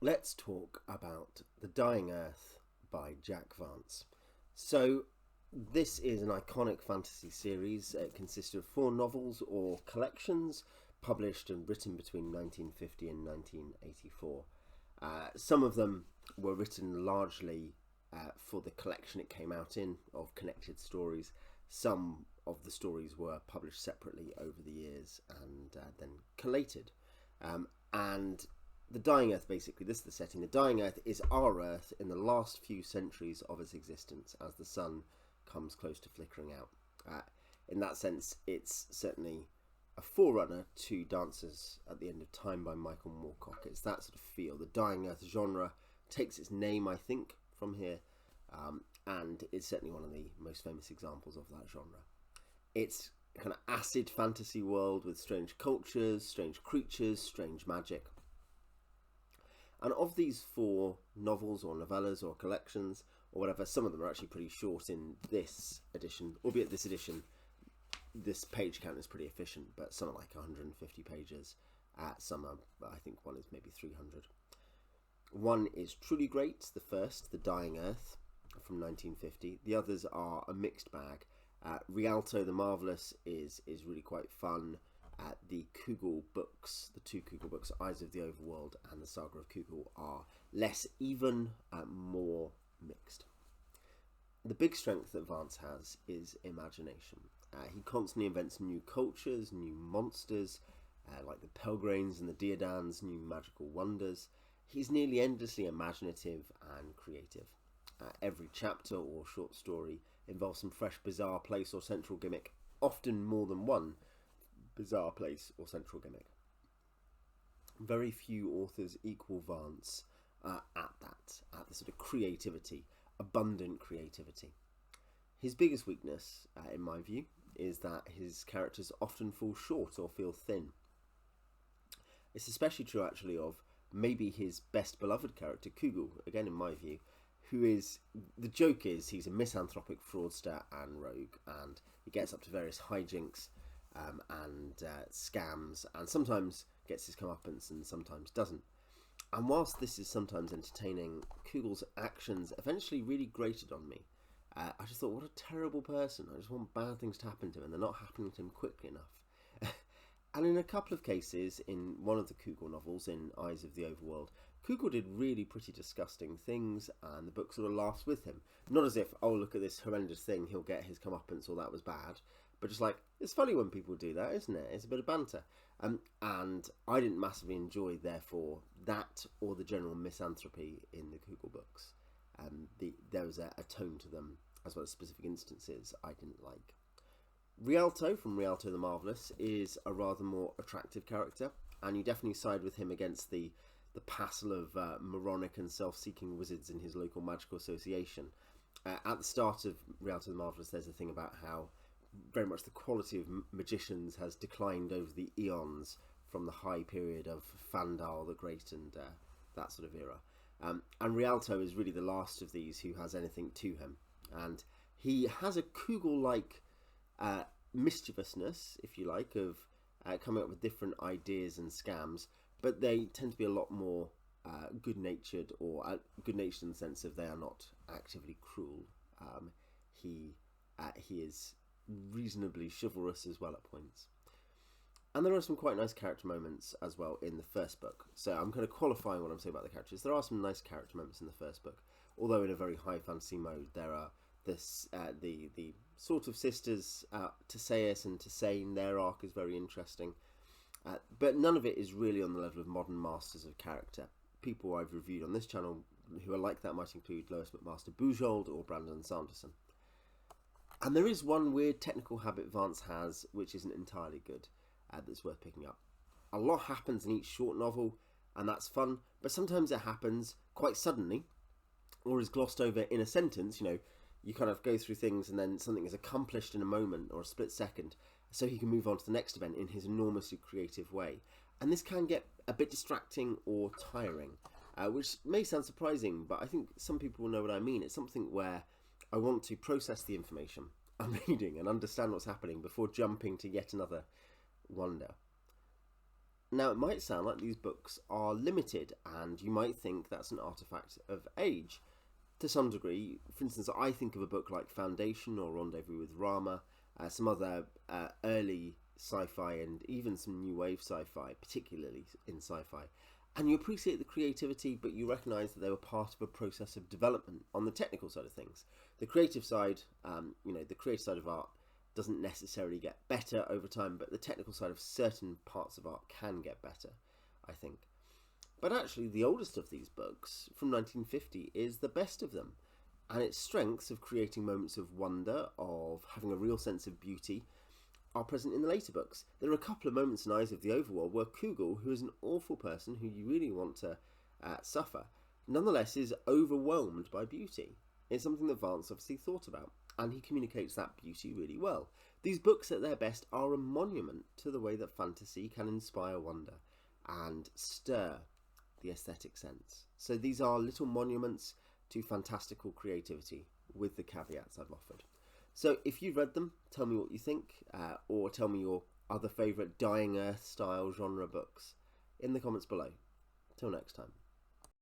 Let's talk about The Dying Earth by Jack Vance. So, this is an iconic fantasy series. It consists of four novels or collections published and written between 1950 and 1984. Some of them were written largely for the collection it came out in of connected stories. Some of the stories were published separately over the years and then collated. And the Dying Earth, basically, this is the setting. The Dying Earth is our Earth in the last few centuries of its existence as the sun comes close to flickering out. In that sense, it's certainly a forerunner to Dances at the End of Time by Michael Moorcock. It's that sort of feel. The Dying Earth genre takes its name, I think, from here, and it's certainly one of the most famous examples of that genre. It's a kind of acid fantasy world with strange cultures, strange creatures, strange magic. And of these four novels or novellas or collections or whatever, some of them are actually pretty short in this edition, albeit this edition, this page count is pretty efficient, but some are like 150 pages. Some are, I think one is maybe 300. One is truly great, the first, The Dying Earth from 1950. The others are a mixed bag. Rhialto the Marvellous is really quite fun. The Cugel books, the two Cugel books, Eyes of the Overworld and the Saga of Cugel, are less even, more mixed. The big strength that Vance has is imagination. He constantly invents new cultures, new monsters, like the Pelgranes and the Deodans, new magical wonders. He's nearly endlessly imaginative and creative. Every chapter or short story involves some fresh, bizarre place or central gimmick, often more than one bizarre place or central gimmick. Very few authors equal Vance at the sort of creativity, abundant creativity. His biggest weakness, in my view, is that his characters often fall short or feel thin. It's especially true, actually, of maybe his best beloved character, Cugel, again in my view, who is, the joke is, he's a misanthropic fraudster and rogue, and he gets up to various hijinks and scams, and sometimes gets his comeuppance and sometimes doesn't. And whilst this is sometimes entertaining, Cugel's actions eventually really grated on me. I just thought, what a terrible person. I just want bad things to happen to him, and they're not happening to him quickly enough. And in a couple of cases, in one of the Cugel novels, in Eyes of the Overworld, Cugel did really pretty disgusting things, and the book sort of laughs with him. Not as if, oh, look at this horrendous thing, he'll get his comeuppance, or that was bad. But just like, it's funny when people do that, isn't it? It's a bit of banter. And I didn't massively enjoy, therefore, that or the general misanthropy in the Cugel books. There was a tone to them, as well as specific instances I didn't like. Rhialto, from Rhialto the Marvellous, is a rather more attractive character, and you definitely side with him against the passel of moronic and self-seeking wizards in his local magical association. At the start of Rhialto the Marvellous, there's a thing about how very much the quality of magicians has declined over the eons from the high period of Fandal the Great and that sort of era. And Rhialto is really the last of these who has anything to him. And he has a Cugel-like mischievousness, if you like, of coming up with different ideas and scams, but they tend to be a lot more good-natured, or good-natured in the sense of they are not actively cruel. He is reasonably chivalrous as well at points. And there are some quite nice character moments as well in the first book. So I'm kind of qualifying what I'm saying about the characters. There are some nice character moments in the first book, although in a very high fantasy mode. There are the sort of sisters, Teseus and Tesane. Their arc is very interesting. But none of it is really on the level of modern masters of character. People I've reviewed on this channel who are like that might include Lois McMaster Bujold or Brandon Sanderson. And there is one weird technical habit Vance has, which isn't entirely good, that's worth picking up. A lot happens in each short novel, and that's fun, but sometimes it happens quite suddenly, or is glossed over in a sentence. You know, you kind of go through things and then something is accomplished in a moment or a split second, so he can move on to the next event in his enormously creative way. And this can get a bit distracting or tiring, which may sound surprising, but I think some people will know what I mean. It's something where I want to process the information I'm reading and understand what's happening before jumping to yet another wonder. Now, it might sound like these books are limited, and you might think that's an artifact of age. To some degree, for instance, I think of a book like Foundation or Rendezvous with Rama, some other early sci-fi and even some new wave sci-fi, particularly in sci-fi, and you appreciate the creativity, but you recognise that they were part of a process of development on the technical side of things. The creative side, the creative side of art doesn't necessarily get better over time, but the technical side of certain parts of art can get better, I think. But actually, the oldest of these books, from 1950, is the best of them, and its strengths of creating moments of wonder, of having a real sense of beauty, are present in the later books. There are a couple of moments in Eyes of the Overworld where Cugel, who is an awful person who you really want to suffer, nonetheless is overwhelmed by beauty. It's something that Vance obviously thought about, and he communicates that beauty really well. These books at their best are a monument to the way that fantasy can inspire wonder and stir the aesthetic sense. So these are little monuments to fantastical creativity with the caveats I've offered. So if you've read them, tell me what you think, or tell me your other favourite Dying Earth style genre books in the comments below. Till next time.